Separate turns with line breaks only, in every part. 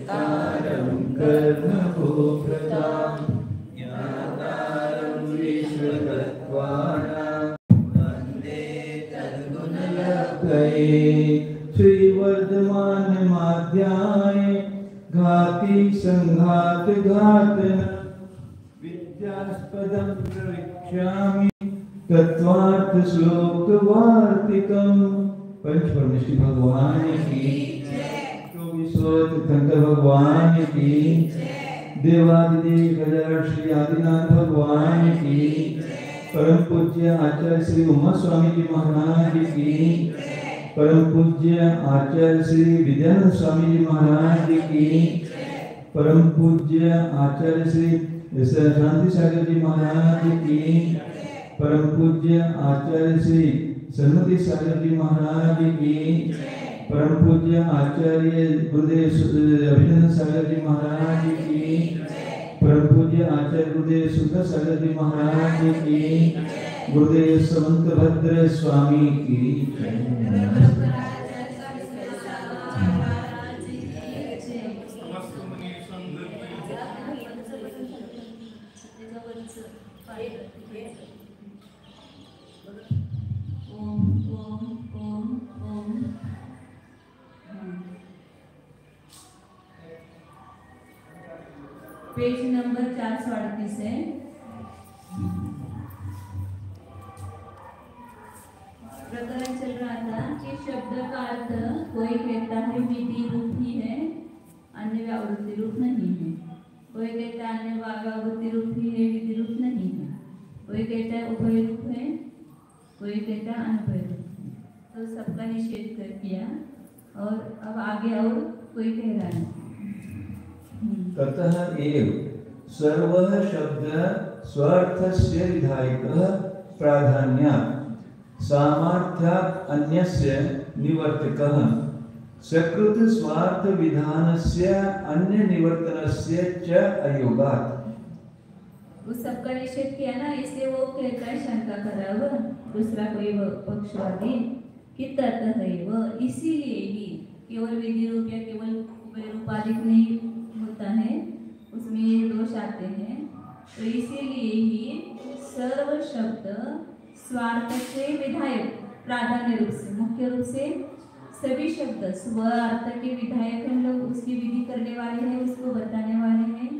कर्तारं कर्मभोक्तां ज्ञातारं विश्वतत्त्वानां वन्दे तद्गुणलब्धये। श्रीवर्धमानमाध्याय घाति संघात घातन विद्यास्पदं प्रवक्ष्यामि तत्त्वार्थ श्लोक वार्तिकम्। पंचपरमेश्वर भगवान की, तीर्थंकर भगवान की, देवादिदेव श्री आदिनाथ भगवान की, परम पूज्य आचार्य श्री उमा स्वामी जी महाराज की, परम पूज्य आचार्य श्री विद्यानंद स्वामी जी महाराज की, परम पूज्य आचार्य श्री शांति सागर जी महाराज की, परम पूज्य आचार्य श्री सन्मति सागर जी महाराज की, परम पूज्य आचार्य गुरुदेव अभिनंदन सागर जी महाराज की, परम पूज्य आचार्य गुरुदेव सुंदर सागर जी महाराज की, गुरुदेव समंत भद्र स्वामी की।
पेज नंबर 438 है। प्रकरण चल रहा था कि शब्द का अर्थ कोई कहता है विधि रूप ही है, अन्य व्यावृत्ति रूप नहीं है। कोई कहता है अन्य व्यावृत्ति रूप ही है, विधि रूप नहीं है। कोई कहता है उभय रूप है, कोई कहता है अनुभय रूप है। तो सबका निषेध कर किया और अब आगे और कोई कह रहा है
ततः एव सर्वः शब्द स्वार्थस्य विधायकः प्राधान्यात् सामर्थ्यात् अन्यस्य निवर्तकः सकृत स्वार्थ विधानस्य अन्य निवर्तनस्य च अयोगात्।
उस सबका निषेध किया ना, इसलिए वो कहता है शंका करा वो दूसरा कोई पक्षवादी कि ततः एव इसीलिए ही केवल विधि रूप या केवल रूपाधिक नहीं होता है, उसमें ये दोष आते हैं। तो इसीलिए ही सर्व शब्द स्वार्थ से विधायक प्राधान्य रूप से मुख्य रूप से सभी शब्द स्व अर्थ के विधायक हम लोग उसकी विधि करने वाले हैं, उसको बताने वाले हैं।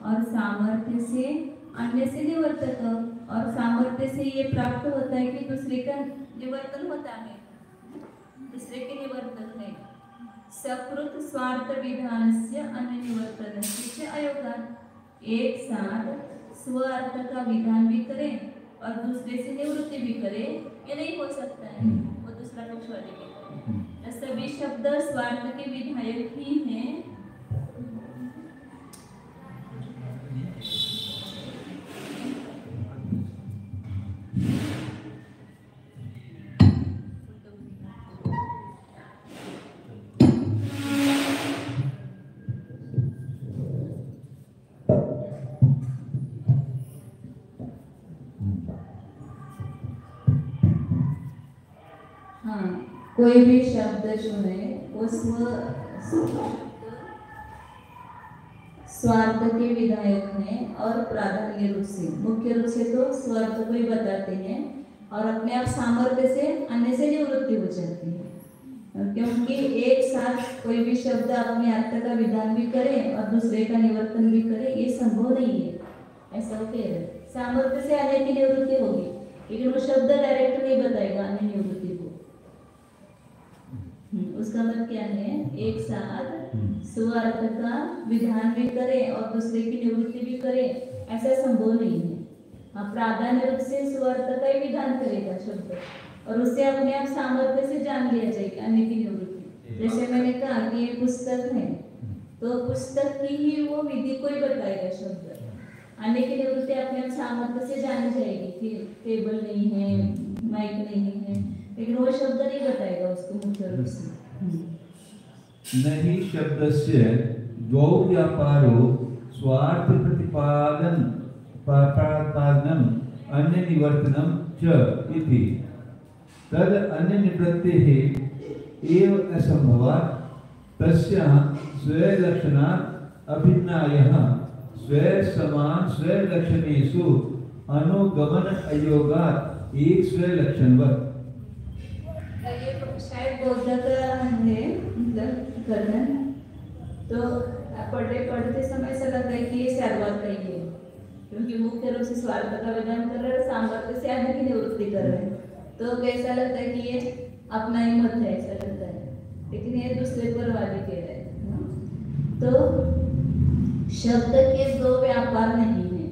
और सामर्थ्य से अन्य से निवर्तक, और सामर्थ्य से ये प्राप्त होता है कि दूसरे का निवर्तन होता है, दूसरे के निवर्तन है। सकृत स्वार्थ विधानस्य अन्य निवर्तनस्य अयोगात्। एक साथ स्व अर्थ का विधान भी करे और दूसरे से निवृत्ति भी करे, ये नहीं हो सकता है। वो दूसरा पक्षवादी कहता है सभी शब्द स्वार्थ के विधायक ही हैं। कोई भी शब्द जो है वो स्वार्थ के विधायक हैं और प्राधान्य रूप से, मुख्य रूप से तो स्वार्थ को ही बताते हैं और अपने आप सामर्थ्य से अन्य से निवृत्ति हो जाती है। क्योंकि एक साथ कोई भी शब्द अपने अर्थ का विधान भी करे और दूसरे का निवर्तन भी करे, ये संभव नहीं है। ऐसा वो कह रहे सामर्थ्य से अन्य की निवृत्ति होगी, लेकिन वो शब्द डायरेक्ट नहीं बताएगा अन्य निवृत्ति को। उसका मतलब क्या है, एक साथ स्वार्थ का विधान भी करे और दूसरे की निवृत्ति भी करे, ऐसा संभव नहीं है। प्राधान्य रूप से स्वार्थ का ही विधान करेगा शब्द और उससे अपने आप सामर्थ्य से जान लिया जाएगा अन्य की निवृत्ति। जैसे मैंने कहा कि ये पुस्तक है, तो पुस्तक की ही वो विधि को ही बताएगा शब्द, अन्य की निवृत्ति अपने आप सामर्थ्य से जानी जाएगी कि टेबल नहीं है, माइक नहीं है, लेकिन वो शब्द नहीं बताएगा उसको मुख्य रूप से।
नहीं शब्दस्य द्वौ व्यापारो स्वार्थ प्रतिपादनम अन्य निवर्तनम च इति तद अन्य निवृत्तेः एव असंभवात् तस्या स्वलक्षणात् अभिन्नायः स्व समान स्वलक्षणेषु अनुगमन अयोगात् एक स्वलक्षणवत्।
ये शायद बौद्ध का है मतलब कथन, तो पढ़ते समय ऐसा लगता है कि ये सर्वार्थ का ही है, क्योंकि मुख्य रूप से स्वार्थ का विधान कर रहे हैं, सामर्थ्य से आदि की निवृत्ति कर रहे हैं, तो कैसा लगता है कि ये अपना ही मत है, ऐसा लगता है, लेकिन ये दूसरे पर वादी कह रहे हैं। तो शब्द के दो व्यापार नहीं है,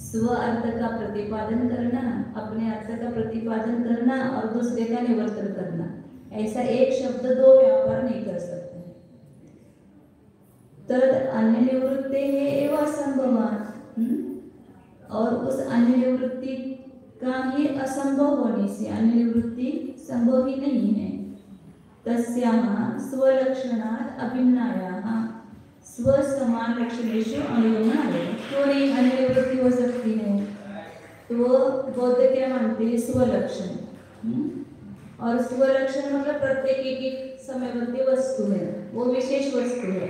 स्व अर्थ का प्रतिपादन करना, अपने अर्थ का प्रतिपादन करना और दूसरे का निवर्तन करना, ऐसा एक शब्द दो व्यापार नहीं कर सकता। तद अन्य निवृत्ति है एवं असंभवात्, और उस अन्य निवृत्ति का ही असंभव होने से अन्य निवृत्ति संभव ही नहीं है। तस्याः स्वलक्षणात् अभिन्नायाः स्व समान लक्षणेषु अनुगमनाय, क्यों नहीं अन्य निवृत्ति हो सकती है? तो बौद्ध क्या मानते हैं? स्वलक्षण, और स्वलक्षण मतलब प्रत्येक एक समयवर्ती वस्तु है, वो विशेष वस्तु है,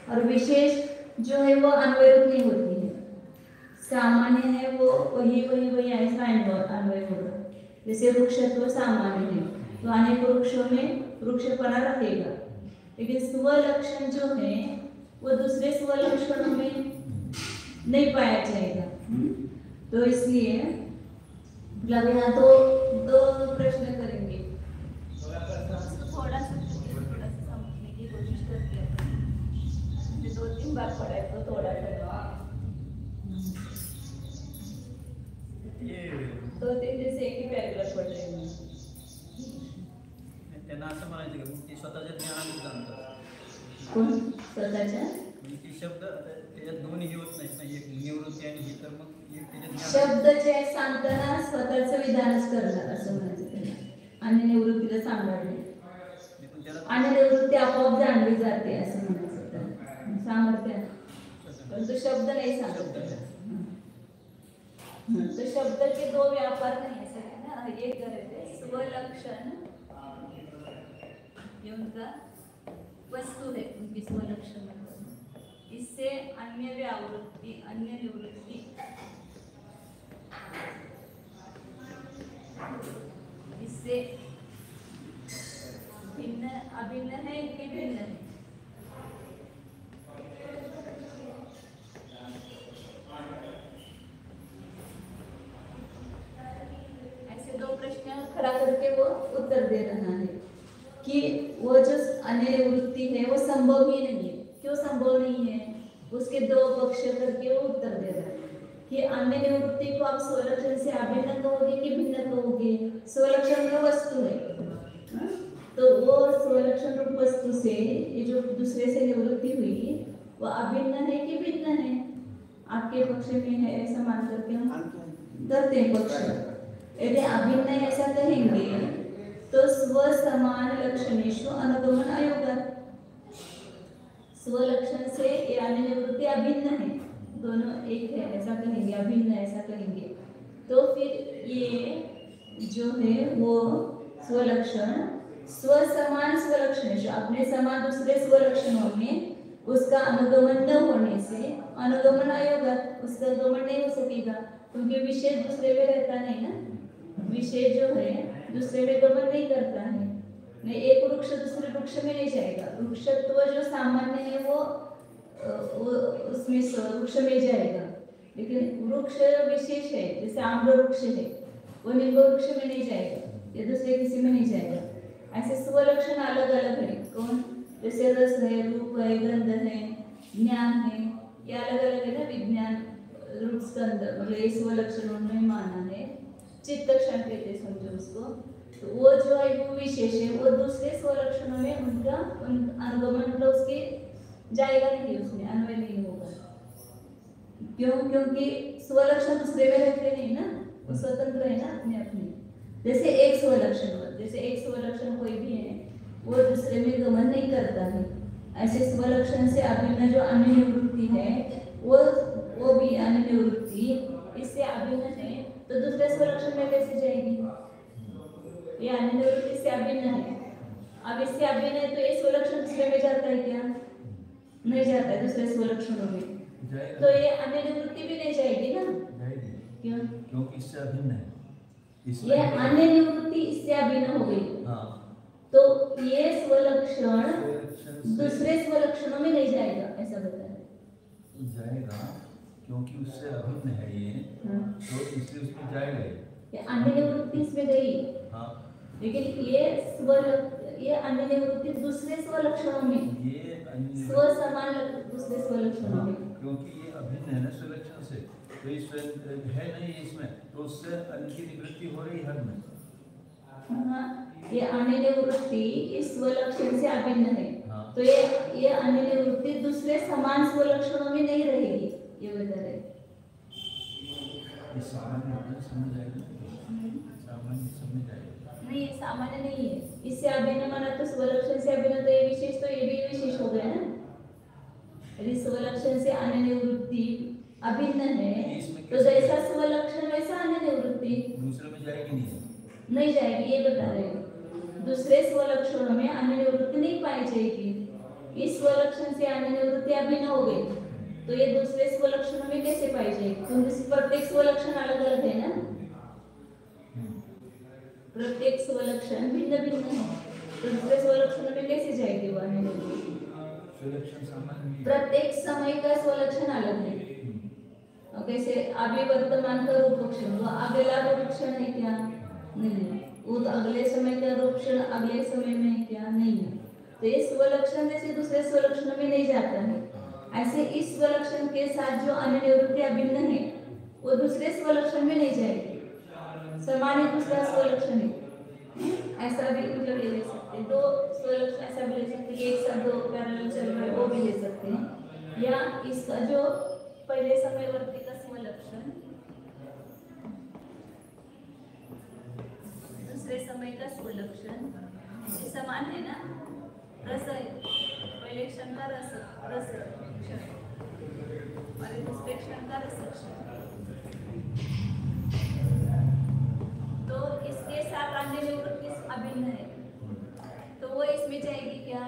और विशेष जो है वो अन्वय नहीं होती है, सामान्य है वो वही ऐसा अन्वय होगा। जैसे वृक्षत्व सामान्य है तो अनेक वृक्षों में वृक्षपना रहेगा, लेकिन स्वलक्षण जो है वो दूसरे स्वलक्षणों में नहीं पाया जाएगा। तो इसलिए मतलब यहाँ तो दो प्रश्न करेंगे, थोड़ा सा समझने की कोशिश करते हैं, 2-3 बार पढ़ा है तो थोड़ा तो जैसे एक ही पॅराग्राफ पढ़ रहे हैं,
त्यांना असं म्हणायचं की मग ते स्वतःच्या ज्ञानाने जाणतात,
कोण स्वतःच्या
ते शब्द त्याच्यात दोन्ही हे होत नाहीत ना, एक निवृत्ती आणि हे, तर मग एक त्याच्यात
शब्द जे सांगताना स्वतःचं विधानच करणार असं म्हणायचं त्यांना, आणि निवृत्तीला सांगणार नाही, आणि निवृत्ती आपोआप जाणली जाते असं म्हणायचं त्यांना, सामर्थ्य, परंतु शब्द नाही सांगत त्याला। तो शब्द के दो व्यापार नहीं है सर, है ना, ये करे स्वलक्षण, ये उनका वस्तु है, उनकी स्वलक्षण, इससे अन्य व्यावृत्ति अन्य निवृत्ति, इससे भिन्न अभिन्न है कि भिन्न है? खड़ा करके वो उत्तर दे रहा है कि वो जो अन्य निवृत्ति है वो संभव ही नहीं है। क्यों संभव नहीं है? उसके दो पक्ष करके वो उत्तर दे रहा है कि अन्य निवृत्ति को आप स्वलक्षण से अभिन्न कहोगे कि भिन्न कहोगे? स्वलक्षण का वस्तु है, तो वो स्वलक्षण रूप वस्तु से ये जो दूसरे से निवृत्ति हुई वो अभिन्न है कि भिन्न है? आपके पक्ष में है ऐसा मान करके हम करते हैं पक्ष। यदि अभिन्न ऐसा कहेंगे तो स्व समान लक्षणेषु अनुगमन अयोगा, स्वलक्षण से यानी निवृत्ति अभिन्न है, दोनों एक है ऐसा कहेंगे, अभिन्न ऐसा कहेंगे, तो फिर ये जो है वो स्वलक्षण स्व समान स्वलक्षणेषु, अपने समान दूसरे स्वलक्षणों में उसका अनुगमन न होने से अनुगमन अयोगा, उसका गमन नहीं हो सकेगा, क्योंकि विशेष दूसरे में रहता नहीं ना, विशेष जो है दूसरे में गमन नहीं करता है, नहीं एक वृक्ष दूसरे वृक्ष में नहीं जाएगा, वृक्षत्व जो सामान्य है वो उसमें वृक्ष में जाएगा, लेकिन वृक्ष विशेष है जैसे आम्र वृक्ष है वो निम्ब वृक्ष में नहीं जाएगा, ये दूसरे किसी में नहीं जाएगा। ऐसे स्वलक्षण अलग अलग है, कौन? जैसे रस है, रूप है, गंध है, ज्ञान है, ये अलग अलग है ना, विज्ञान रूप स्कंद मतलब ये स्वलक्षण उन्होंने माना है, चित्त क्षण कहते समझो उसको, तो वो जो है वो विशेष है, वो दूसरे स्वलक्षणों में उनका अनुगमन मतलब उसके जाएगा नहीं, उसमें अन्वय नहीं होगा। क्यों? क्योंकि स्वलक्षण दूसरे में रहते नहीं ना, वो स्वतंत्र है ना अपने अपने। जैसे एक स्वलक्षण कोई भी है वो दूसरे में गमन नहीं करता है, ऐसे स्वलक्षण से अभिन्न जो अन्य निवृत्ति है वो भी अन्य निवृत्ति इससे अभिन्न है, तो दूसरे स्वलक्षण में कैसे जाएगी? ये अन्य निवृत्ति से अभिन्न है, अब इससे अभिन्न है तो ये स्वलक्षण दूसरे में जाता है क्या? नहीं जाता है दूसरे स्वलक्षणों में,
जाएगा।
तो ये अन्य निवृत्ति भी नहीं जाएगी ना?
जाएगी।
क्यों?
क्योंकि इससे अभिन्न है।
ये अन्य निवृत्ति इससे अभिन्न हो गई।
हाँ।
तो ये स्वलक्षण दूसरे स्वलक्षणों में नहीं जाएगा, ऐसा बता रहे।
जाएगा क्योंकि उससे अभिन्न है ये।
हाँ।
तो इसलिए उसमें जाएगा
ये अन्य निवृत्ति इसमें गई।
हाँ।
लेकिन ये अन्य निवृत्ति दूसरे स्वलक्षणों में,
ये अन्य
स्व समान दूसरे स्वलक्षणों में,
क्योंकि ये अभिन्न है ना स्वलक्षण से, तो इस है नहीं इसमें, तो उससे अन्य की निवृत्ति हो रही हर में।
हाँ, ये अन्य निवृत्ति इस स्वलक्षण से अभिन्न है।
हाँ।
तो ये अन्य निवृत्ति दूसरे समान स्वलक्षणों में नहीं रहेगी, ये बता रहे।
ये सामान्य समझ आएगा, सामान्य समझ आएगा।
नहीं, ये सामान्य नहीं है। इससे अभिन्न माना तो स्वलक्षण से अभिन्न, तो ये विशेष, तो ये भी विशेष हो गया ना। यदि स्वलक्षण से अन्य निवृत्ति अभिन्न है तो जैसा स्वलक्षण वैसा अन्य निवृत्ति
दूसरे में जाएगी
नहीं जाएगी, ये बता रहे हैं। दूसरे स्वलक्षणों में अन्य निवृत्ति नहीं पाई जाएगी। इस स्वलक्षण से अन्य निवृत्ति अभिन्न हो गई, तो ये दूसरे स्वलक्षणों में कैसे पाई जाएगी? क्योंकि प्रत्येक स्वलक्षण अलग अलग है ना, प्रत्येक स्वलक्षण भिन्न भिन्न है, तो दूसरे स्वलक्षणों में कैसे जाएगी वो अन्य निवृत्ति? प्रत्येक समय का स्वलक्षण अलग है। कैसे अभी वर्तमान का रूपक्षण, वो अगला रूपक्षण है क्या? नहीं है। वो तो अगले समय का रूपक्षण अगले समय में है क्या? नहीं है। तो ये स्वलक्षण जैसे दूसरे स्वलक्षण में नहीं जाता है, ऐसे इस स्वलक्षण के साथ जो अन्य निवृत्ति अभिन्न है वो दूसरे स्वलक्षण में नहीं जाएगी, समान है दूसरा स्वलक्षण है। ऐसा भी मतलब ले सकते हैं, दो स्वलक्षण ऐसा भी ले सकते हैं, एक साथ दो पैरेलल चल रहा है वो भी ले सकते हैं। या इसका जो पहले समयवर्ती का स्वलक्षण दूसरे समय का स्वलक्षण समान है ना, रस है, पहले क्षण का रस क्षण और दूसरे क्षण का रस क्षण, तो इसके साथ अन्य निवृत्ति अभिन्न है, तो वो इसमें जाएगी क्या?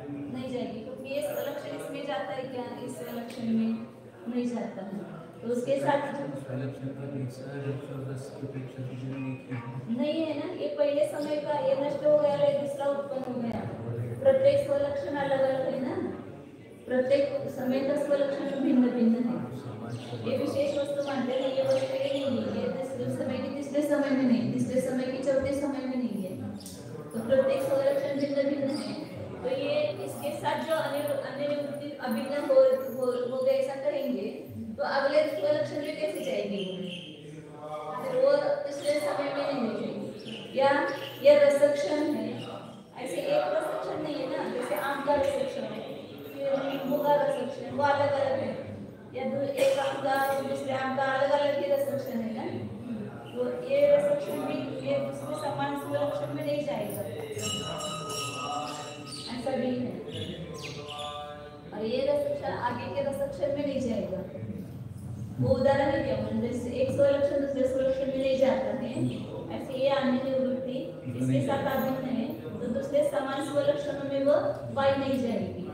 नहीं जाएगी, क्योंकि ये स्वलक्षण इसमें जाता है क्या? इस स्वलक्षण में नहीं जाता है, तो उसके साथ नहीं है ना। ये पहले समय का ये नष्ट हो गया, ये दूसरा उत्पन्न हो गया। प्रत्येक स्वलक्षण अलग अलग है ना, प्रत्येक समय का स्वलक्षण भिन्न भिन्न है। ये विशेष वस्तु मानते नहीं, ये वस्तु नहीं है, ये दूसरे समय की तीसरे समय में नहीं, तीसरे समय की चौथे समय में नहीं है, तो प्रत्येक स्वलक्षण भिन्न भिन्न है। तो ये इसके साथ जो अन्य निवृत्ति अभिन्न हो गए ऐसा करेंगे, तो अगले स्वलक्षण में कैसे जाएगी? फिर वो तीसरे समय में नहीं जाएगी। या ये रसक्षण है, ऐसे एक रसक्षण नहीं है ना, जैसे आम का रसक्षण है, फिर नींबू का रसक्षण, वो अलग अलग है। या एक आम का दूसरे आम का अलग अलग ही रसक्षण है ना, तो ये रसक्षण भी ये दूसरे समान स्वलक्षण में नहीं जाएगा, ऐसा भी है। और ये रसक्षण आगे के रसक्षण में नहीं जाएगा। वो उदाहरण है क्या, जैसे एक स्वलक्षण दूसरे स्वलक्षण में नहीं जाता है, ऐसे ये अन्य निवृत्ति इसके साथ अभिन्न है, तो दूसरे समान स्वलक्षणों में वो पाई नहीं जाएगी।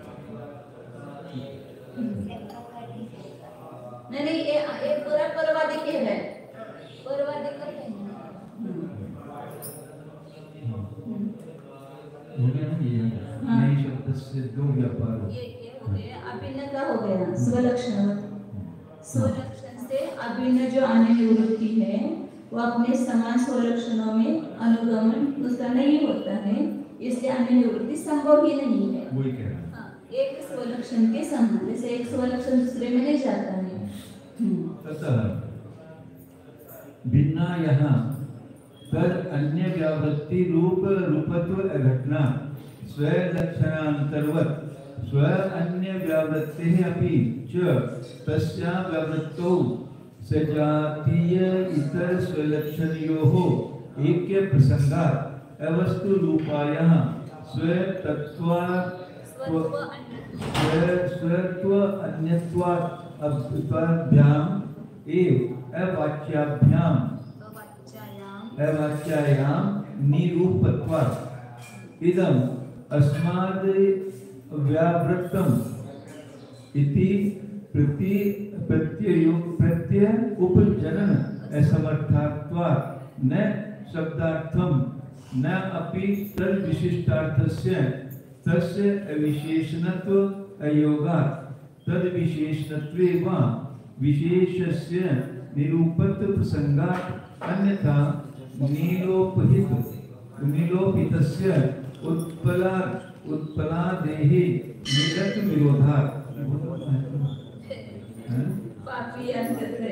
नहीं, ये पूरा परवादी कह रहा है, परवादी का है।
नई शब्द से दो व्यापार,
ये हो गया अभिन्न का हो गया स्वलक्षण। स्वलक्षण से अभिन्न जो अन्य निवृत्ति है वो अपने समान स्वलक्षणों में अनुगमन उसका नहीं होता है, इसलिए अन्य निवृत्ति संभव ही नहीं है।
वही कह रहा है।
हाँ, एक स्वलक्षण के समान, जैसे एक स्वलक्षण दूसरे में नहीं जाता है।
ततः भिन्ना यहाँ तद अन्य व्यावृत्ति रूपत्व घटना स्वलक्षणांतर्वत् स्व अन्य व्यावृत्तिः अपि च तस्या व्यावृत्तौ सजातीय इतर स्वलक्षणयोः ऐक्य प्रसंगात् अवस्तु रूपायाः स्वत्व अन्यत्वात् अभ्याम एव अवाच्याभ्याम निरूपत्वात् इदम अस्माद् व्यावृत्तम इति प्रत्यय उपजनन असमर्थात्वात् न शब्दार्थम न अपि तद विशिष्टार्थस्य तस्य अविशेषणत्व अयोगात् तद विशेषणत्वे वा विशेषस्य निरूपत्व प्रसंगात् अन्यथा नीलोपितस्य उत्पलादेहि निरत विरोधात्
पापियान करते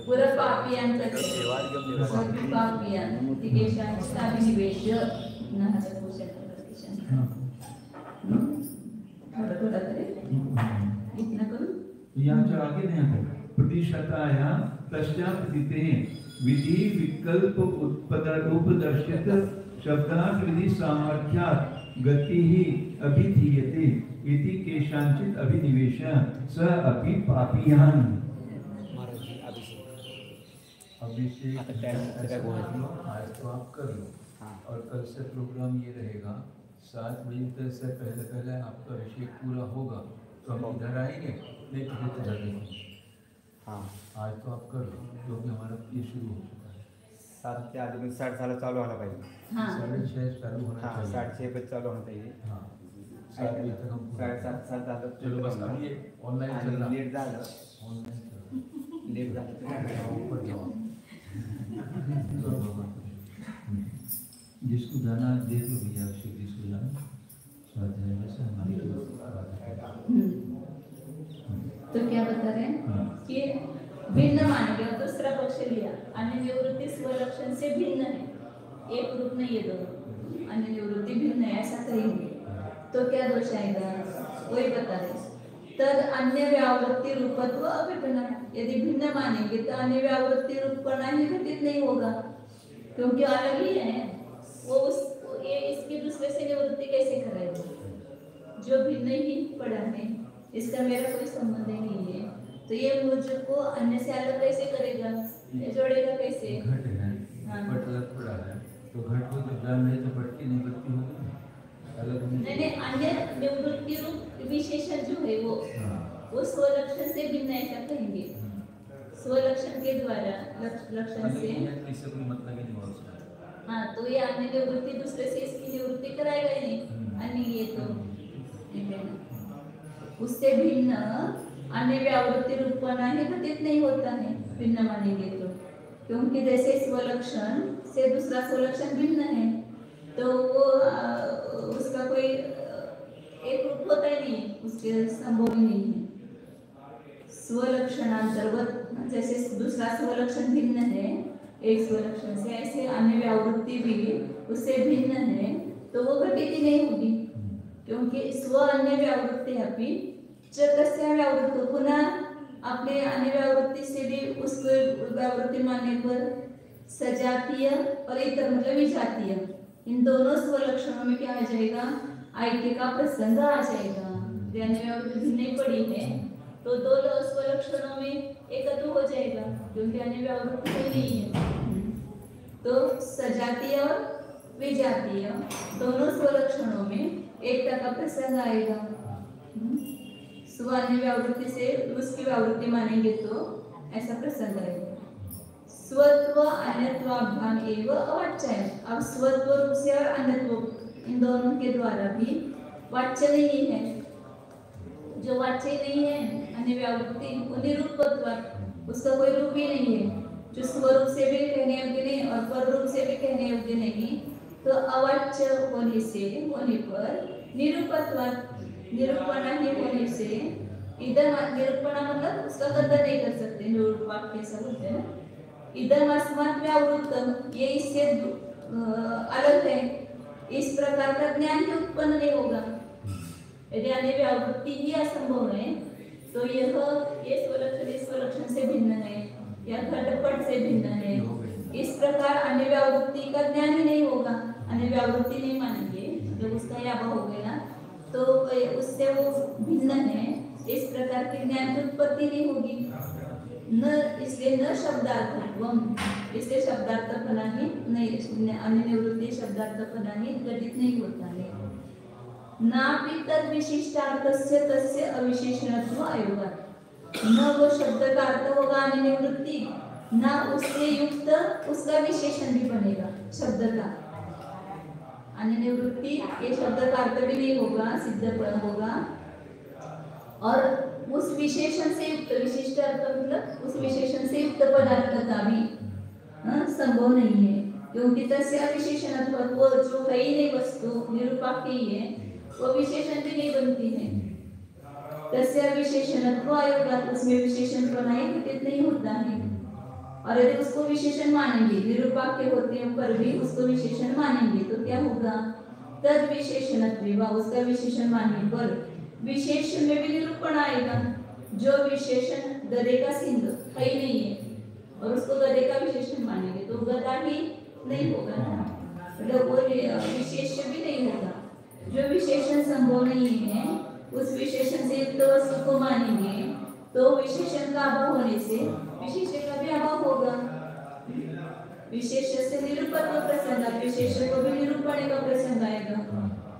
पूरा पापियान करते सभी पापियान दिकेशान स्थापित नहास पोषण थोड़ा करे इतना करूं
यहाँ आगे नहीं आता प्रतिशताया तस्यापतिते विधि विकल्प उपदर्शित शब्दार्थ विधि सामर्थ्यात् गति ही अभिधीयते इति केषांचित् अभिनिवेश स अपि पापियान्
अभिषेक आज तो आप कर लो और कल से प्रोग्राम ये रहेगा 7 बजे से पहले आपका अभिषेक पूरा होगा तो हम इधर आएंगे नहीं तो फिर इधर रहेंगे।
हाँ
आज तो आप कर लो क्योंकि हमारा ये शुरू हो चुका है
7 के आदमी 6:30 चालू होना चाहिए।
हाँ
6:30 चालू होना
हाँ
चाहिए।
6:30 पे चालू होना चाहिए।
हाँ 7 बजे तक हम
7:30 झालं
चलो बस अब ये ऑनलाइन चल रहा
लेट झालं
ऑनलाइन चल रहा
लेट झालं
ऊपर जाओ जिसको जाना देख लो भैया अभिषेक जिसको जाना स्वाध्याय में से हमारी
तो क्या बता रहे हैं कि भिन्न मानेंगे और दूसरा पक्ष लिया अन्य निवृत्ति स्वलक्षण से भिन्न है एक रूप नहीं है दोनों अन्य निवृत्ति भिन्न है ऐसा कहेंगे तो क्या दोष आएगा वही बता रहे तद अन्य व्यावृत्ति रूपत्व अभिन्न यदि भिन्न मानेंगे तो अन्य व्यावृत्ति रूपना ही घटित नहीं होगा क्योंकि अलग ही है वो ये इसकी दूसरे से निवृत्ति कैसे करेगा जो भिन्न ही पड़ा है इसका मेरा कोई संबंध ही नहीं है तो ये मुझको अन्य से अलग कैसे करेगा ये जोड़ेगा कैसे
घट है पट अलग पड़ा है तो घट को तो ज्ञान नहीं तो पट की निवृत्ति होगी अलग
नहीं अन्य निवृत्ति रूप विशेषण जो है वो स्वलक्षण से भिन्न ऐसा कहेंगे स्वलक्षण के द्वारा लक्षण से
इससे कोई मतलब ही नहीं हो सकता।
हाँ तो ये अन्य निवृत्ति दूसरे से इसकी निवृत्ति कराएगा ही नहीं अन्य ये तो उससे भिन्न अन्य व्यावृत्ति रूपना ही घटित नहीं होता है भिन्न मानेंगे तो क्योंकि जैसे स्वलक्षण से दूसरा स्वलक्षण भिन्न है तो वो उसका कोई एक रूप होता ही नहीं उसके संभव ही नहीं है स्वलक्षणांतर्गत जैसे दूसरा स्वलक्षण भिन्न है एक स्वलक्षण से ऐसे अन्य व्यावृत्ति भी उससे भिन्न है तो वो घटित ही नहीं होगी क्योंकि स्व अन्य व्यावृत्ति अपनी कस्या व्यावृत्ति पुनः अपने अन्य व्यावृत्ति से भी उसको व्यावृत्ति मानने पर सजातीय और इतर मतलब विजातीय इन दोनों स्वलक्षणों में क्या आ जाएगा ऐक्य का प्रसंग आ जाएगा अन्य व्यावृत्ति नहीं पड़ी है तो दो स्वलक्षणों में एकत्व हो जाएगा क्योंकि अन्य व्यावृत्ति नहीं है तो सजातीय और विजातीय दोनों स्वलक्षणों में एकता का प्रसंग आएगा स्व अन्य व्यावृत्ति से उसकी व्यावृत्ति मानेंगे तो ऐसा प्रसंग आएगा स्वत्व अन्यत्वाभ्याम एवं अवाच्य अब स्वत्व रूप से और अन्यत्व इन दोनों के द्वारा भी वाच्य नहीं है जो वाच्य नहीं है अन्य व्यावृत्ति वो निरूपत्व उसका कोई रूप ही नहीं है जो स्वरूप से भी कहने योग्य नहीं और पर रूप से भी कहने योग्य नहीं तो अवाच्य होने से होने पर निरूपणा ही होने से इधर निरूपणा मतलब उसका कदर नहीं कर सकते निरूपक कैसा बोलते हैं इधर अस्मात् व्यावृत्तम ये इससे अलग है इस प्रकार का ज्ञान ही उत्पन्न नहीं होगा यदि अन्य व्यावृत्ति ही असंभव है तो ये स्वलक्षण से भिन्न है या घटपट से भिन्न है इस प्रकार अन्य व्यावृत्ति का ज्ञान ही नहीं होगा अन्य व्यावृत्ति नहीं मानेंगे जब उसका याबा हो गया तो उससे वो भिन्न है इस प्रकार के ज्ञान की उत्पत्ति नहीं होगी न इसलिए न शब्दार्थत्वम, इसलिए शब्दार्थपना ही नहीं, अन्य निवृत्ति शब्दार्थपना ही घटित नहीं होता है। नापि तद विशिष्टार्थस्य तस्य अविशेषणत्व अयोगात्, न वो शब्द का अर्थ होगा अन्य निवृत्ति, ना उससे युक्त उसका विशेषण भी बनेगा शब्द का। अन्य निवृत्ति ये शब्द का अर्थ भी नहीं होगा, सिद्ध होगा, और उस विशेषण से युक्त, विशिष्ट अर्थ मतलब उस विशेषण से युक्त पदार्थ का भी संभव नहीं है, क्योंकि तस्य विशेषणत्व, वो जो है ही नहीं वस्तु, निरूपक ही है, वो विशेषण भी नहीं बनती है। तस्य विशेषणत्व अयोगात्, उसमें विशेषण बनाए घटित नहीं होता है। और यदि उसको विशेषण मानेंगे, निरूपक के होते हैं पर भी उसको विशेषण मानेंगे तो क्या होगा, तद विशेषणत्व, उसका विशेषण मानने पर विशेषण में भी निरूपण आएगा। जो विशेषण गधे का सिंह है ही नहीं है और उसको गधे का विशेषण मानेंगे तो गधा ही नहीं होगा ना, मतलब वो विशेष भी नहीं होगा। जो विशेषण संभव नहीं है उस विशेषण से युक्त वस्तु को मानेंगे तो विशेषण का अभाव होने से विशेष का भी अभाव होगा। विशेष से निरूपण प्रसंग, विशेष को भी निरूपण का प्रसंग आएगा,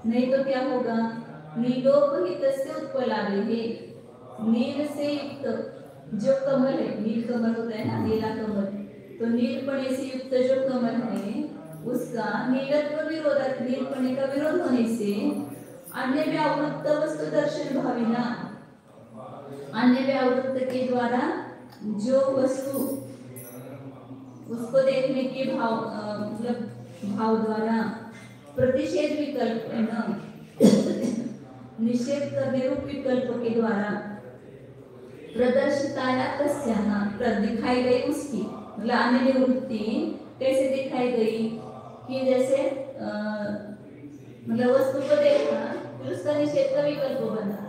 नहीं तो क्या होगा, नीलोपहितस्य उत्पलाभिः, नील से युक्त जो कमल है, नील कमल होता है ना, नीला कमल, तो नीलपणे से युक्त जो कमल है उसका नीलत्व विरोधात, नीलपणे का विरोध होने से अन्य व्यावृत्त वस्तु दर्शन भाविना, अन्य व्यावृत्त के द्वारा जो वस्तु उसको देखने के भाव मतलब भाव द्वारा प्रतिषेध विकल्प निषेध करने रूप विकल्प के द्वारा प्रदर्शिताया तस्याः, दिखाई गई उसकी, मतलब अन्य निवृत्ति कैसे दिखाई गई कि जैसे मतलब वस्तु को देखा फिर उसका निषेध का विकल्प बना,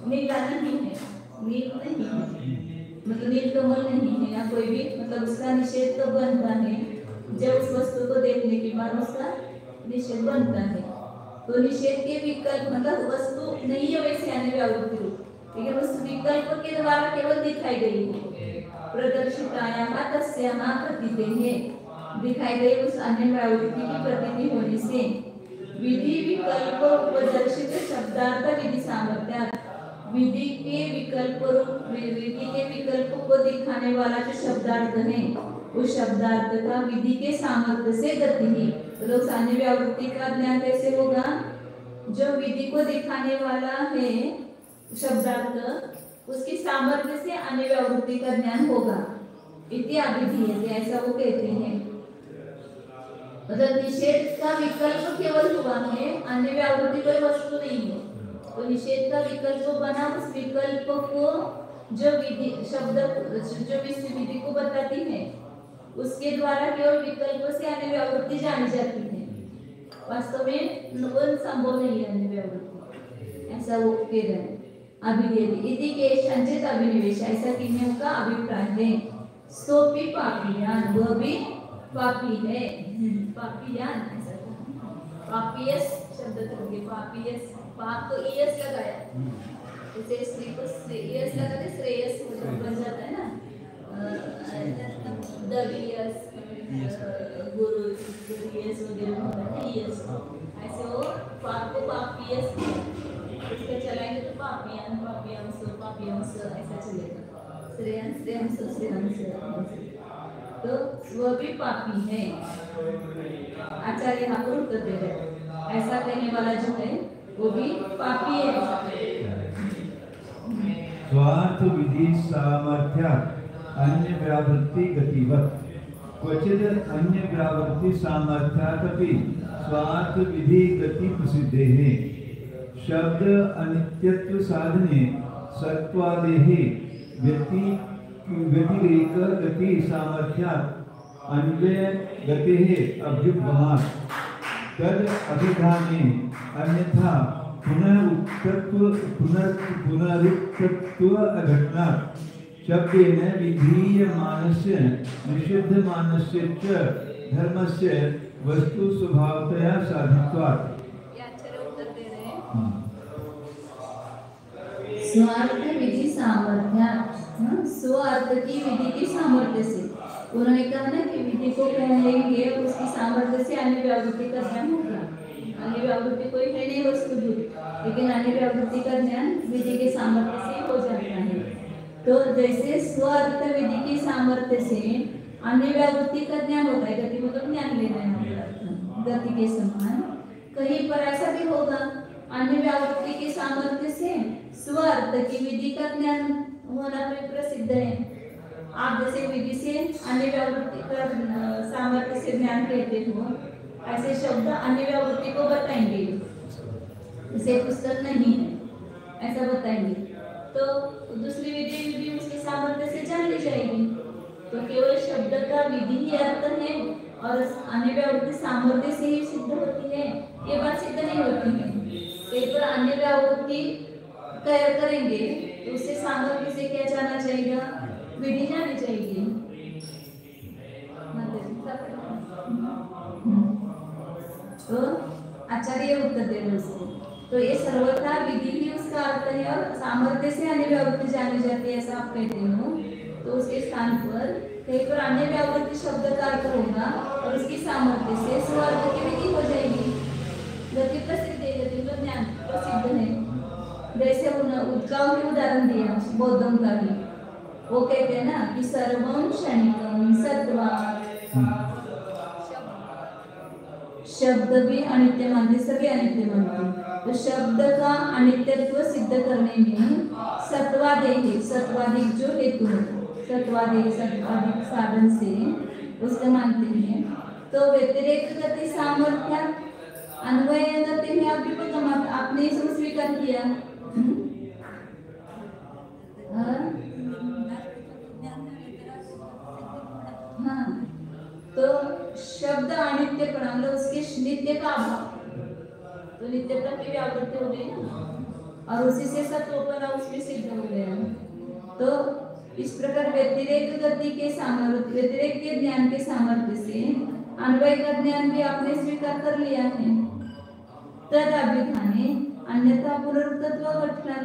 नीला नहीं है, नील नहीं है, मतलब नील कमल नहीं है या कोई भी, मतलब उसका निषेध तो बनता है जब उस वस्तु को देखने के बाद उसका निषेध बनता है। तो निषेध के विकल्प मतलब वस्तु नहीं है वैसे अन्य व्यावृत्ति रूप, लेकिन उस विकल्प के द्वारा केवल दिखाई गई है। प्रदर्शितायाः तस्याः प्रतीतेः, दिखाई गई उस अन्य व्यावृत्ति की प्रतीति होने से विधि विकल्प उपदर्शित शब्दार्थ विधि सामर्थ्यात्, विधि के विकल्प को दिखाने वाला जो शब्दार्थ है उस शब्दार्थ का विधि के सामर्थ्य से गति ही, तो अन्य व्यावृत्ति का ज्ञान कैसे होगा, जो विधि को दिखाने वाला है शब्दार्थ उसकी सामर्थ्य से अन्य व्यावृत्ति का ज्ञान होगा, इत्यादि विधि, ऐसा वो कहते हैं। मतलब निषेध का विकल्प केवल हुआ है, अन्य व्यावृत्ति कोई वस्तु नहीं है, तो निषेध का विकल्प बना, उस विकल्प को जो विधि शब्द जो विधि को बताती है उसके द्वारा केवल विकल्प से अन्य व्यावृत्ति जानी जाती है, वास्तव में संभव नहीं है अन्य व्यावृत्ति, ऐसा वो कह रहे हैं। अभिधेयति इति के संचित अभिनिवेश, ऐसा किन्हीं का अभिप्राय है। सोपी पापियान, वह भी पापी है, पापियान ऐसा पापियस शब्द करेंगे, पापियस, पाप को ईयस लगाया, जैसे स्त्री को श्रेयस लगाते श्रेयस बन जाता है ना, दवियस गुरु गुरुयस वगैरह होता है ईयस, ऐसे वो पाप को पापियस इसका चलाएंगे तो पापियान पापियांस पापियांस ऐसा चलेगा, श्रेयांस श्रेयांस श्रेयांस, तो वह भी पापी है। आचार्य यहाँ पर उत्तर दे रहे, ऐसा कहने वाला जो है वो भी पापी है।
स्वार्थ विधि सामर्थ्यात् अन्य व्यावृत्ति गतिवत्, क्वचित् अन्य व्यावृत्ति सामर्थ्यात् अपि स्वार्थ विधि गति प्रसिद्धेः। शब्द अनित्यत्व साधने सत्वादेः व्यतिरेक गति सामर्थ्यात् अन्वय गतेः अभ्युपगमात्, तद अभिधाने अन्यथा पुनरुक्तत्व अघटनात् शब्देन विधीयमानस्य निषिद्धमानस्य च धर्मस्य वस्तु स्वभावतया साधित्वात्।
स्वार्थ विधि सामर्थ्यात् स्व अर्थ की विधि की सामर्थ्य से। उन्होंने कहा ना कि विधि को कहेंगे और उसकी सामर्थ्य से अन्य व्यावृत्ति का ज्ञान होगा। अन्य व्यावृत्ति कोई है नहीं वस्तुभूत, लेकिन अन्य व्यावृत्ति का ज्ञान विधि के सामर्थ्य से हो जाता है। तो जैसे स्व अर्थ विधि की सामर्थ्य से अन्य व्यावृत्ति का ज्ञान होता है, गति मतलब ज्ञान लेना है अर्थ गति के समान, कहीं पर ऐसा भी होगा अन्य व्यावृत्ति की सामर्थ्य से स्व अर्थ की विधि का ज्ञान होना भी प्रसिद्ध है। आप जैसे विधि से अन्य व्यावृत्ति का सामर्थ्य से ज्ञान कहते हो, ऐसे शब्द अन्य व्यावृत्ति को बताएंगे, इसे पुस्तक नहीं है ऐसा बताएंगे, तो दूसरी विधि भी उसके सामर्थ्य से जान ली जाएगी। तो केवल शब्द का विधि ही अर्थ है और अन्य व्यावृत्ति सामर्थ्य से ही सिद्ध होती है, ये बात सिद्ध नहीं होती है। एक बार अन्य व्यावृत्ति करेंगे तो उससे सामर्थ्य से क्या जाना चाहिए, विधि जानी चाहिए। तो आचार्य उत्तर दे रहे उसको, तो ये सर्वथा विधि ही उसका अर्थ है और सामर्थ्य से अन्य व्यावृत्ति जानी जाती है ऐसा आप कहते हो, तो उसके स्थान पर कहीं पर अन्य व्यावृत्ति शब्द का अर्थ होगा और उसकी सामर्थ्य से स्व अर्थ की विधि हो जाएगी। गति प्रसिद्ध है, गति का ज्ञान प्रसिद्ध है। जैसे उद्गाओं के उदाहरण दिया बौद्धों का भी, वो कहते हैं ना कि सर्वम क्षणिकम सत्वात्, शब्द भी अनित्य मानते, सभी अनित्य मानते। तो शब्द का अनित्यत्व सिद्ध करने में सत्वादेह, सत्वादिक जो हेतु सत्वादेह सत्वादिक साधन से उसका मानते हैं। तो व्यतिरेक गति सामर्थ्य अन्वय गति में आपने इसको स्वीकार किया। हाँ, तो शब्द अनित्यपना मतलब उसके नित्य का अभाव, तो नित्यता की व्यावृत्ति हो गई ना, और उसी से सत्वपना उसमें सिद्ध हो गया। तो इस प्रकार व्यतिरेक गति के सामर्थ्य, व्यतिरेक के ज्ञान के सामर्थ्य से अन्वय का ज्ञान भी आपने स्वीकार कर लिया है। तद अभिधाने अन्यथा पुनरुक्तत्व घटना,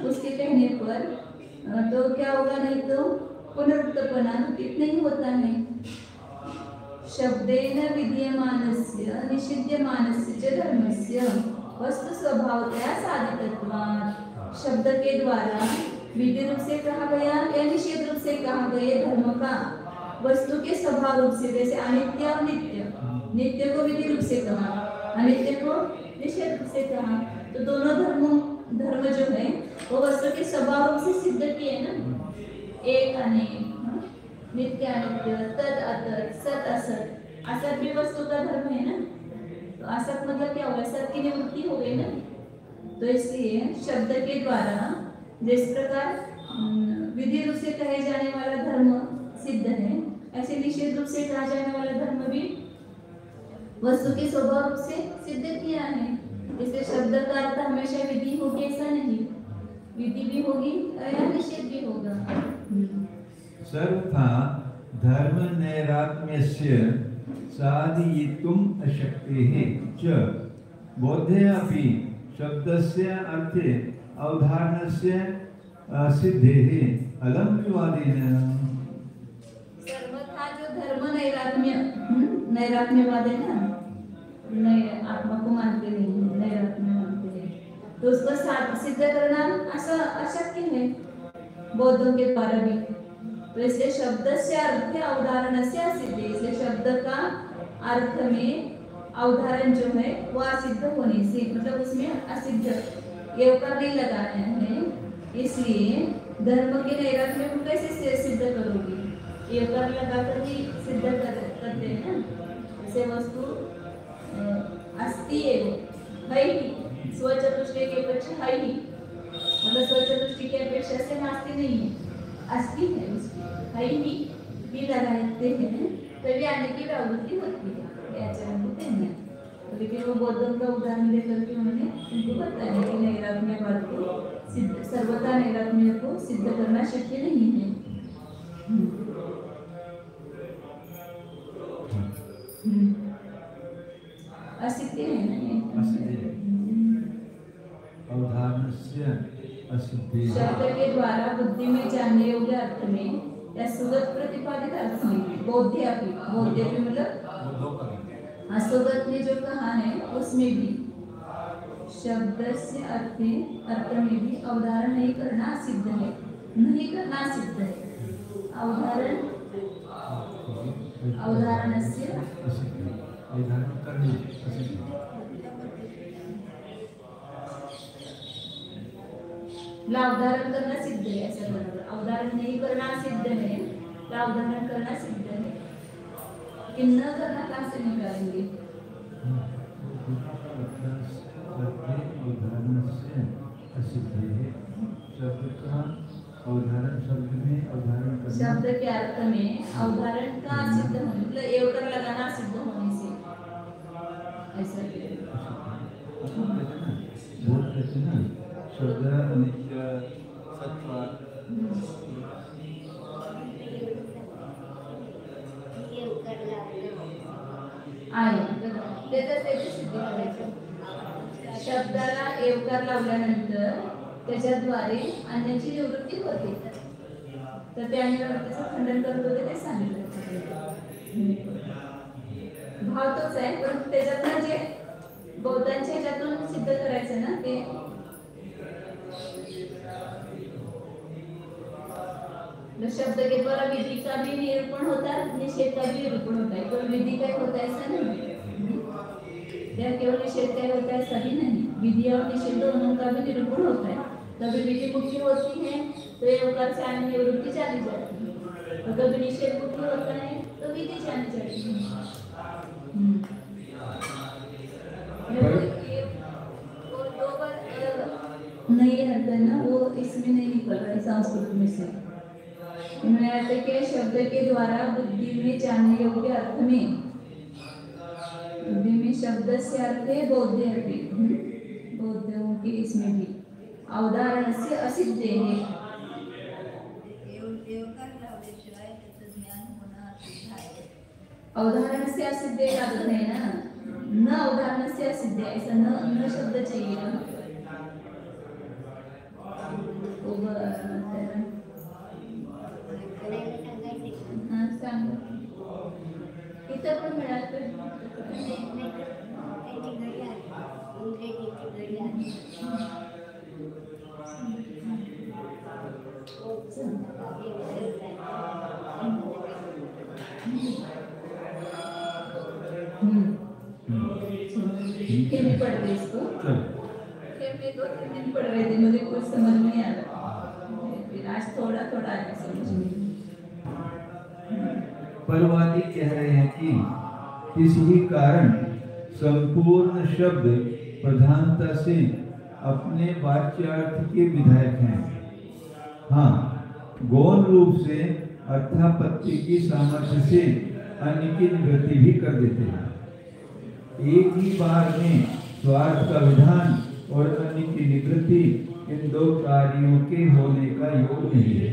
उसके कहने पर तो क्या होगा, नहीं तो पुनरुक्तपना नहीं होता है। शब्देन विधीयमानस्य निषिध्यमानस्य च धर्मस्य वस्तु स्वभावतया साधितत्वात्, शब्द के द्वारा विधि रूप से कहा गया या निषेध रूप से कहा गए धर्म का वस्तु के स्वभाव रूप से, जैसे अनित्य और नित्य, नित्य को विधि रूप से कहा, अनित्य को निषेध रूप से कहा, तो दोनों धर्म जो है वो वस्तु के स्वभाव रूप से सिद्ध किए ना, एक अनेक, नित्य अनित्य, तद अतत, सत असत। असत भी वस्तु का धर्म है ना, तो असत मतलब क्या होगा, सत की निवृत्ति हो गई ना। तो इसलिए शब्द के द्वारा जिस प्रकार विधि रूप से कहे जाने वाला धर्म सिद्ध है, ऐसे निषेध रूप से कहा जाने वाला धर्म भी वस्तु के स्वभाव रूप से सिद्ध किया है। इसलिए शब्द का अर्थ हमेशा विधि होगी ऐसा नहीं, विधि भी होगी या निषेध भी होगा।
सर्वथा धर्म नैरात्म्यस्य साधयितुम् अशक्तेः च बोधे अपि शब्दस्य अर्थे अवधारणस्य सिद्धेः अलम विवादेन।
सर्वथा जो धर्म नैरात्म्यवाद है ना, आत्मा को मानते नहीं, नैरात्म्य मानते हैं, तो उसको सिद्ध करना ऐसा अशक्य है बौद्धों के द्वारा भी। तो इसलिए शब्द से अर्थ अवधारण से असिद्ध, इसलिए शब्द का अर्थ में अवधारण जो है वो असिद्ध होने से, मतलब उसमें असिद्ध ये ऊपर नहीं लगाना है, इसलिए धर्म के नैरात्म्य को कैसे सिद्ध करोगे, ये ऊपर लगाकर ही सिद्ध करते हैं ना। जैसे वस्तु अस्ति है ही, स्वचतुष्टय के अपेक्षा है ही, मतलब स्वचतुष्टय की अपेक्षा से नास्ति नहीं है, अस्ति है, उसकी है ही भी लगाते हैं तभी आने की प्रवृत्ति होती है, आचरण होते हैं। तो लेकिन वो बौद्धों का उदाहरण देकर के उन्होंने उनको बताया कि नैरात्म्यवाद को सिद्ध, सर्वथा नैरात्म्य को सिद्ध करना शक्य नहीं है। असिद्ध है ना,
अवधारणस्य
असिद्धे
शब्द के द्वारा बुद्धि में जानने योग्य अर्थ में या सुगत प्रतिपादित अर्थ में बोध्यापि मतलब असुगत ने जो कहा है उसमें भी शब्द से अर्थ में भी अवधारण नहीं करना सिद्ध है, नहीं करना सिद्ध है। अवधारण से अवधारण करना सिद्ध है, ऐसा बराबर। अवधारण नहीं करना सिद्ध है, अवधारण करना सिद्ध है कि न करना कहाँ से निकालेंगे? शब्द के अर्थ में अवधारण का सिद्ध होने मतलब एवकर लगाना सिद्ध होने से ऐसा
शब्द नित्य सत्व
शब्दाला एवकार लावल्यानंतर त्याच्याद्वारे अन्याची निवृत्ती होते, तर त्या निवृत्तीचं खंडन करत होते ते सांगितलं। भाव तोच आहे, पण त्याच्यातून जे बौद्धांच्या ह्याच्यातून सिद्ध करायचं ना ते शब्द के द्वारा विधि का भी निरूपण होता है, निषेध का भी निरूपण होता है। केवल विधि का ही होता है ऐसा नहीं, या केवल निषेध का ही होता है सभी नहीं, विधि और निषेध दोनों का भी निरूपण होता है। कभी विधि मुख्य होती है तो ये ओकार से आने निवृत्ति जानी जाती है, और कभी निषेध मुख्य होता है तो विधि जानी जाती है। नहीं रहता है ना, वो इसमें नहीं निकल रहा है संस्कृत में से। इन्होंने ऐसे के शब्द के द्वारा बुद्धि में जानने योग्य अर्थ में, बुद्धि में शब्द से अर्थ है बौद्ध अर्थ, बौद्धों के इसमें भी अवधारण से असिद्ध है। अवधारण से असिद्ध लागत है ना, न अवधारण से असिद्ध, ऐसा न शब्द चाहिए ना। इथं पण मिळालं फिर भी पढ़ रहे इसको, फिर भी 2-3 दिन पढ़ रहे थे, मुझे कुछ समझ नहीं आ रहा, फिर आज थोड़ा थोड़ा आया समझ में।
परवादी कह रहे हैं कि किसी भी कारण संपूर्ण शब्द प्रधानता से अपने वाच्यार्थ के विधायक हैं। हाँ, गौण रूप से अर्थापत्ति की सामर्थ्य से अन्य की निवृत्ति भी कर देते हैं। एक ही बार में स्वार्थ का विधान और अन्य की निवृत्ति इन दो कार्यों के होने का योग नहीं है।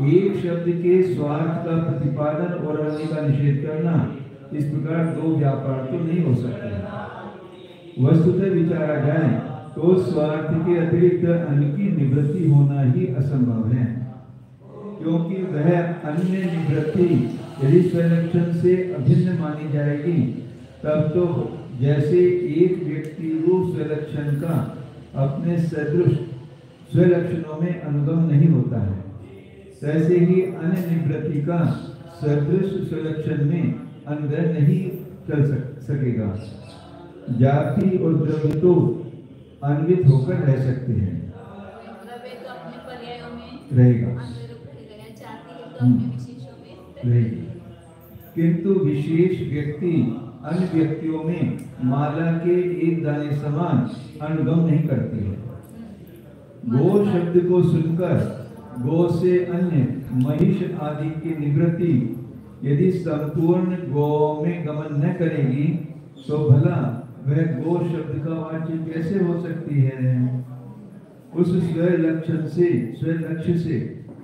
एक शब्द के स्वार्थ का प्रतिपादन और अन्य का निषेध करना, इस प्रकार दो व्यापार तो नहीं हो सकते। वस्तुतः विचारा जाए तो स्वार्थ के अतिरिक्त अन्य की निवृत्ति होना ही असंभव है, क्योंकि वह अन्य निवृत्ति यदि स्वलक्षण से अभिन्न मानी जाएगी तब तो जैसे एक व्यक्ति रूप स्वलक्षण का अपने सदृश स्वलक्षणों में अनुगम नहीं होता है, तैसे ही अन्य निवृत्ति का सदृश स्वलक्षण में अनुग्रह नहीं चल सकेगा। जाति और द्रव्य तो अन्वित होकर रह सकते हैं, रहेगा, रहेगी, किंतु विशेष व्यक्ति अन्य व्यक्तियों में माला के एक दाने समान अनुगम नहीं करती है। गो शब्द को सुनकर गो से अन्य महिष आदि की निवृत्ति यदि संपूर्ण गो में गमन न करेगी तो भला वह गो शब्द का वाच्य कैसे हो सकती है? उस स्वलक्षण से, स्वलक्ष्य से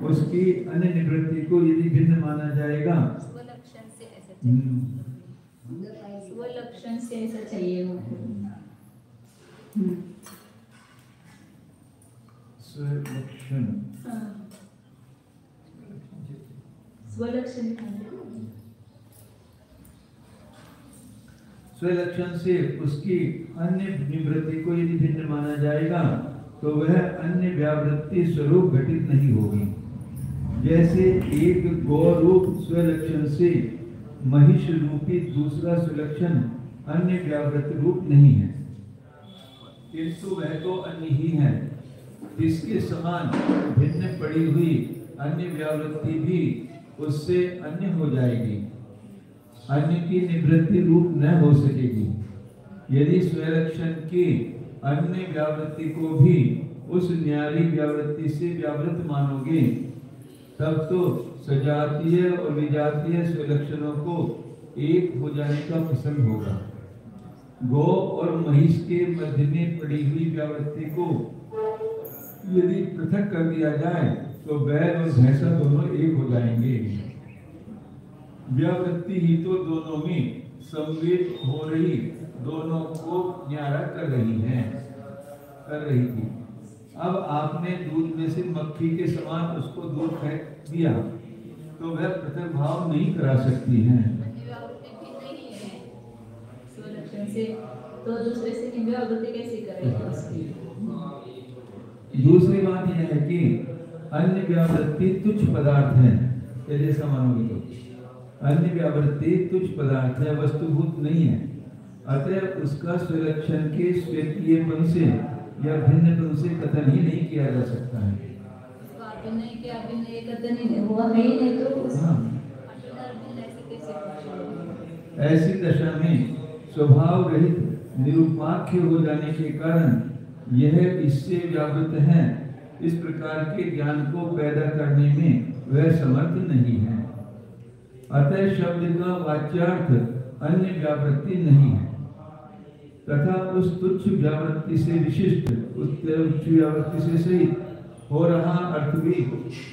उसकी अन्य निवृत्ति को यदि भिन्न माना जाएगा,
स्वलक्षण से ऐसा चाहिए। स्वलक्षण दिखाते हो।
स्वलक्षण से उसकी अन्य निवृत्ति को यदि भिन्न माना जाएगा तो वह अन्य व्यावृत्ति स्वरूप घटित नहीं होगी। जैसे एक गौ रूप स्वलक्षण से महिष रूपी दूसरा स्वलक्षण अन्य व्यावृत्ति रूप नहीं है, किंतु वह तो अन्य ही है। इसके समान भिन्न पड़ी हुई अन्य व्यावृत्ति भी उससे अन्य हो जाएगी, अन्य की निवृत्ति रूप न हो सकेगी। यदि स्वलक्षण की अन्य व्यावृत्ति को भी उस न्यारी व्यावृत्ति से व्यावृत मानोगे, तब तो सजातीय और विजातीय स्वलक्षणों को एक हो जाने का प्रसंग होगा। गौ और महिष के मध्य में पड़ी हुई व्यावृत्ति को यदि पृथक कर दिया जाए तो बैल और भैंसा दोनों एक हो जाएंगे। व्यावृत्ति ही तो दोनों में संवेद हो रही, दोनों को न्यारा कर रही थी। अब आपने दूध में से मक्खी के समान उसको दूध फेंक दिया तो वह पृथक भाव नहीं करा सकती है।
तो दूसरे से निव्यावृत्ति कैसे करेगा उसकी?
दूसरी बात यह है कि अन्य व्यावृत्ति तुच्छ पदार्थ है। जैसा मानोगे तो अन्य व्यावृत्ति तुच्छ पदार्थ है, वस्तुभूत नहीं है। अतः उसका स्वलक्षण के स्वीकृतपन से या भिन्नपन से कथन ही नहीं किया जा सकता है। ऐसी दशा में स्वभाव रहित निरूपाख्य हो जाने के कारण यह इससे व्यावृत है, इस प्रकार के ज्ञान को पैदा करने में वह समर्थ नहीं है। अतः शब्द का वाच्यार्थ अन्य व्यावृत्ति नहीं है तथा उस तुच्छ व्यावृत्ति से विशिष्ट उच्च व्यावृत्ति से सहित हो रहा अर्थ भी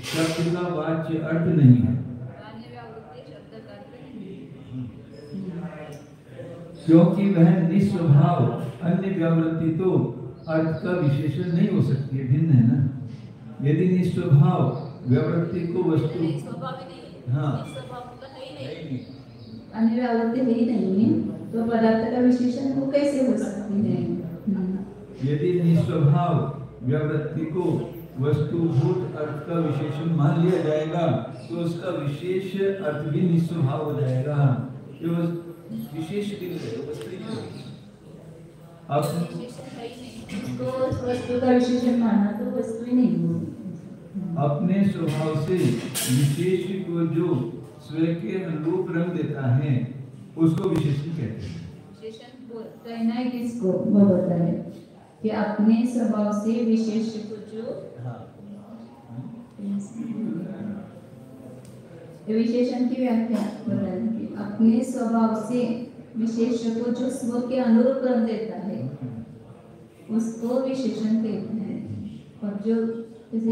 शब्द का वाच्य अर्थ नहीं है, क्योंकि वह निस्वभाव अन्य व्यावृत्ति तो अर्थ का विशेषण नहीं हो सकती है, भिन्न है ना। यदि निस्वभाव व्यावृत्ति को वस्तु
अन्य व्यावृत्ति ही नहीं है तो पदार्थ का विशेषण वो कैसे हो सकती है?
यदि निस्वभाव व्यावृत्ति को वस्तुभूत अर्थ का विशेषण मान लिया जाएगा तो उसका विशेष अर्थ भी निस्वभाव हो जाएगा। विशेष
वस्तु का विशेषण माना तो वस्तु ही नहीं होगी।
अपने स्वभाव से विशेष को जो स्वयं के अनुरूप रंग देता है उसको विशेषण कहते हैं।
विशेषण कहना है किसको? वो बताए कि अपने स्वभाव से विशेष को जो विशेषण की व्याख्या बताने की, अपने स्वभाव से विशेष को जो स्व के अनुरूप रंग देता है उसको विशेषण कहते हैं।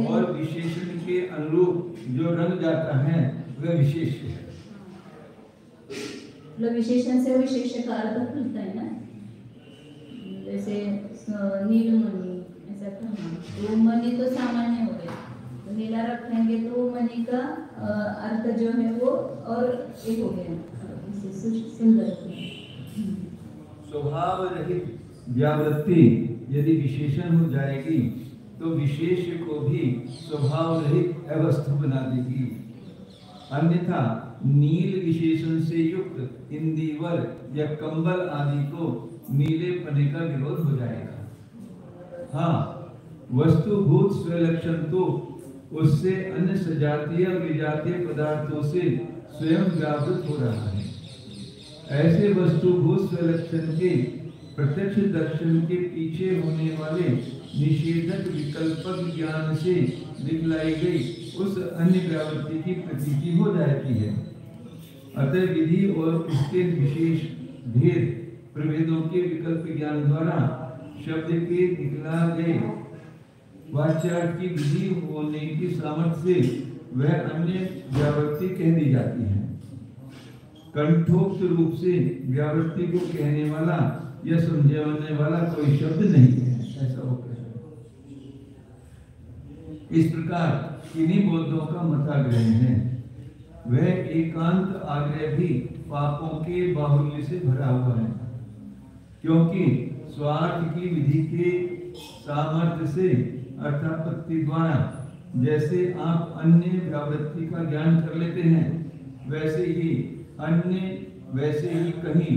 और विशेषण के अनुरूप जो रंग जाता है वह विशेष है।
विशेषण से विशेष का अर्थ खुलता है ना, जैसे नीलमणि ऐसा कहना, तो मणि तो सामान्य हो गया, तो नीला रखेंगे तो मणि का अर्थ जो है वो और एक हो गया, सुंदर।
स्वभाव रहित व्यावृत्ति यदि विशेषण हो जाएगी तो विशेष को भी स्वभाव रहित अवस्था बना देगी। अन्यथा नील विशेषण से युक्त इंदिवर या कंबल आदि को नीले पने का विरोध हो जाएगा। हाँ, वस्तुभूत स्वलक्षण तो उससे अन्य सजातीय और विजातीय पदार्थों से स्वयं व्यावृत हो रहा है। ऐसे वस्तुभूत स्वलक्षण के प्रत्यक्ष दर्शन के पीछे होने वाले निषेधक विकल्पक ज्ञान से दिखलाई गई उस अन्य व्यावृत्ति की प्रतीति हो जाती है। अतः विधि और उसके विशेष भेद प्रभेदों के विकल्प ज्ञान द्वारा शब्द के दिखला गए वाच्यार्थ की विधि होने की सामर्थ्य से वह अन्य व्यावृत्ति कह दी जाती है। कंठोक्त रूप से व्यावृत्ति को कहने वाला या समझाने वाला कोई शब्द नहीं है, ऐसा हो गया। इस प्रकार किन्हीं बौद्धों का मताग्रह है। वह एकांत आग्रह भी पापों के बाहुल्य से भरा हुआ है, क्योंकि स्वार्थ की विधि के सामर्थ्य से अर्थापत्ति द्वारा जैसे आप अन्य व्यावृत्ति का ज्ञान कर लेते हैं, वैसे ही कहीं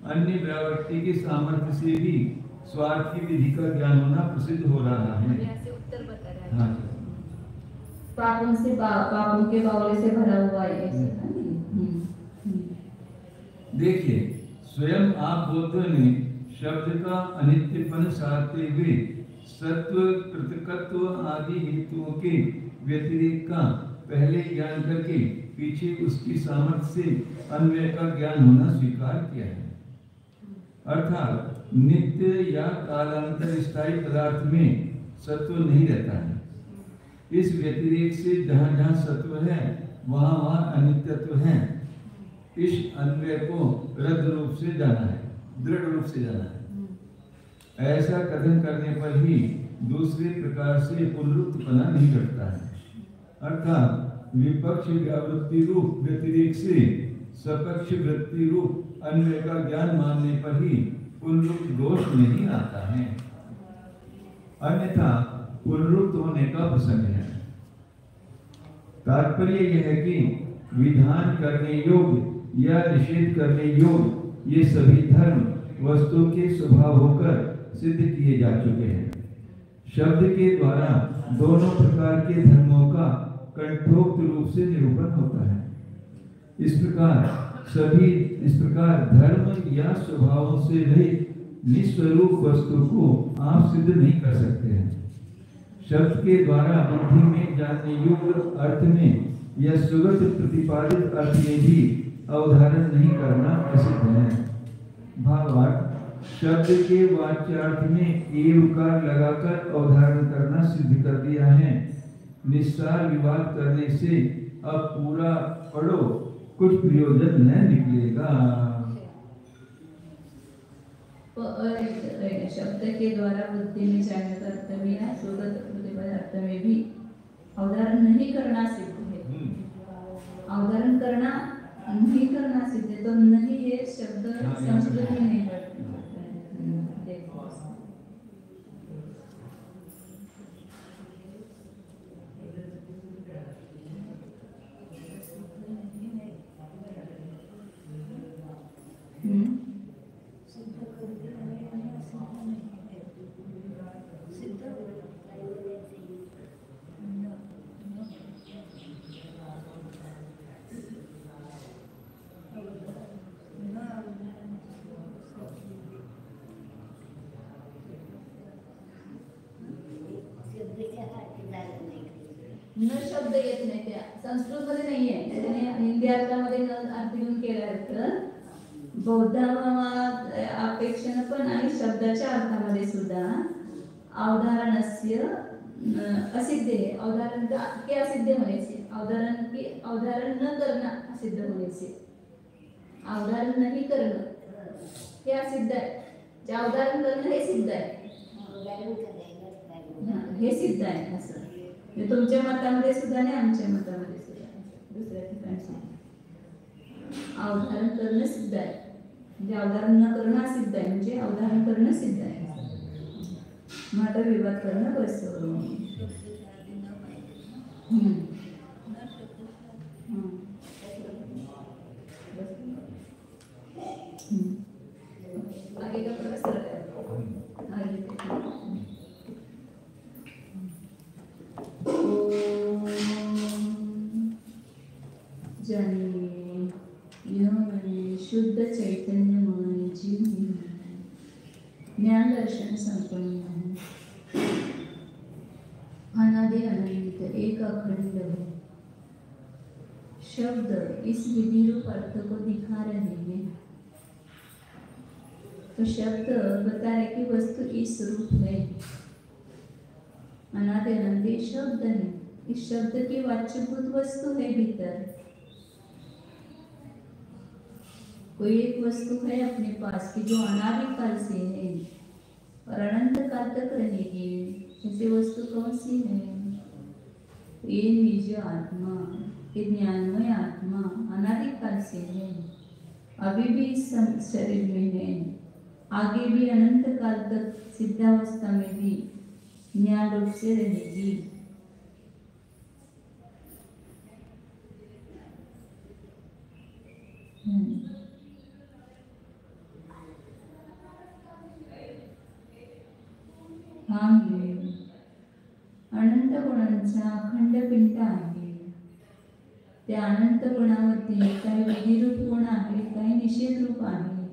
अन्य व्यावृत्ति के सामर्थ्य से भी स्वार्थ की विधि का ज्ञान होना प्रसिद्ध हो रहा है।
उत्तर बता रहा है।
हाँ,
पापों के बावले से भरा हुआ है ऐसे।
देखिए, स्वयं आप बुद्ध ने शब्द का अनित्यपन साधते हुए सत्व, कृतकत्व आदि हेतुओं के व्यतिरेक का पहले ज्ञान करके पीछे उसकी सामर्थ्य से अन्वय का ज्ञान होना स्वीकार किया है। अर्थात नित्य या कालांतर स्थायी पदार्थ में सत्व नहीं रहता है। इस व्यतिरेक से जहाँ जहाँ सत्व है वहाँ वहाँ अनित्यत्व है। इस अन्वय को रद्द रूप से जाना है, दृढ़ रूप से जाना है। ऐसा कथन करने पर ही दूसरे प्रकार से पुनरुत्पन्न नहीं घटता है। अर्थात विपक्ष व्यावृत्ति रूप व्यतिरेक से सपक्ष वृत्ति रूप अन्वय का ज्ञान मानने पर ही पुनरुक्त दोष नहीं आता है, अन्यथा पुनरुक्त होने का प्रसंग है। तात्पर्य यह है कि विधान करने योग्य या निषेध करने योग्य ये सभी धर्म वस्तु के स्वभाव होकर सिद्ध किए जा चुके हैं। शब्द के द्वारा दोनों प्रकार के धर्मों का कंठोक्त रूप से निरूपण होता है। इस प्रकार धर्म या स्वभावों से रहित निस्वरूप वस्तु को आप सिद्ध नहीं कर सकते हैं। शब्द के द्वारा बुद्धि में जानने योग्य अर्थ में या सुगत प्रतिपादित अर्थ में भी अवधारण नहीं करना प्रसिद्ध है। भावार्थ शब्द के वाच्यार्थ में एवकार लगाकर अवधारण करना सिद्ध कर दिया है। निस्सार विवाद करने से अब पूरा पढ़ो, कुछ प्रयोजन न निकलेगा।
शब्द के द्वारा बुद्धि में जानने का अर्थ भी है, सुगत प्रतिपादित अर्थ में भी अवधारण नहीं करना सिद्ध है। अवधारण करना नहीं करना सिद्ध है, तो नहीं ये शब्द संस्कृत में नहीं पढ़ते। न शब्द येत नाही, त्या संस्कृत मध्ये नाहीये, त्याने हिंदी अर्थामध्ये अर्थ घेऊन केला अर्थ बौद्ध अपेक्षेने पण आणि शब्दाच्या अर्थामध्ये सुद्धा अवधारणस्य असिद्ध आहे। अवधारण के असिद्ध होण्याचे, अवधारण न करणं असिद्ध होण्याचे, अवधारण नाही करणं हे असिद्ध आहे, जे अवधारण करणं हे सिद्ध आहे, हे सिद्ध आहे असं तुमच्या मतामध्ये सुद्धा नाही, आमच्या मतामध्ये सुद्धा दुसऱ्या ठिकाणी अवधारण करणं सिद्ध आहे, म्हणजे अवधारण न करणं असिद्ध आहे, म्हणजे अवधारण करणं सिद्ध आहे। मत विवाद करणं बस आगे का प्रोफेसर शुद्ध चैतन्यमय जीव ज्ञान दर्शन संपन्न अनादि अनंत एक अखंड शब्द इस विधि रूप अर्थ को दिखा रहे हैं। तो शब्द बता रहे कि वस्तु इस रूप है, अनादि अनंत शब्द है, इस शब्द की वाच्यभूत वस्तु है भीतर, कोई एक वस्तु है अपने पास की जो अनादिकाल से है और अनंत काल तक रहेगी। ऐसी वस्तु कौन सी है? ये निज आत्मा। कि ज्ञानमय आत्मा अनादिकाल से है, अभी भी इस शरीर में है, आगे भी अनंत काल तक सिद्धावस्था में भी ज्ञान रूप से रहेगी। हा अनंत गुणांचा अखंड पिंड आहे। त्या अनंत गुणावरती काही विधिरूप गुण आहे, काही निषेध रूप आहे।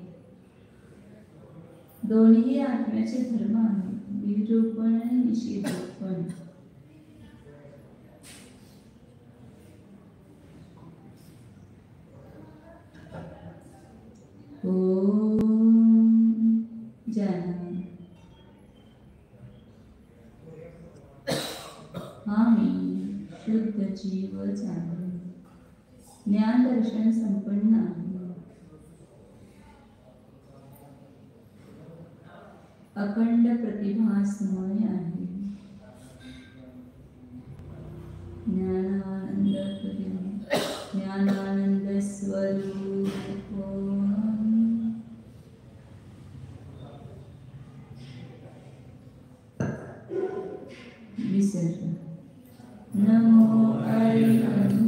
दोन्ही आत्म्याचे धर्म आहेत, विधिरूप पण आणि निषेध रूप पण। ओम जन आम्ही शुद्ध जीव जाणे, ज्ञान दर्शन संपन्न आहे, अखंड प्रतिभासमय आहे, ज्ञानानंद स्वरूप विसर्जन। नमो अरिहंत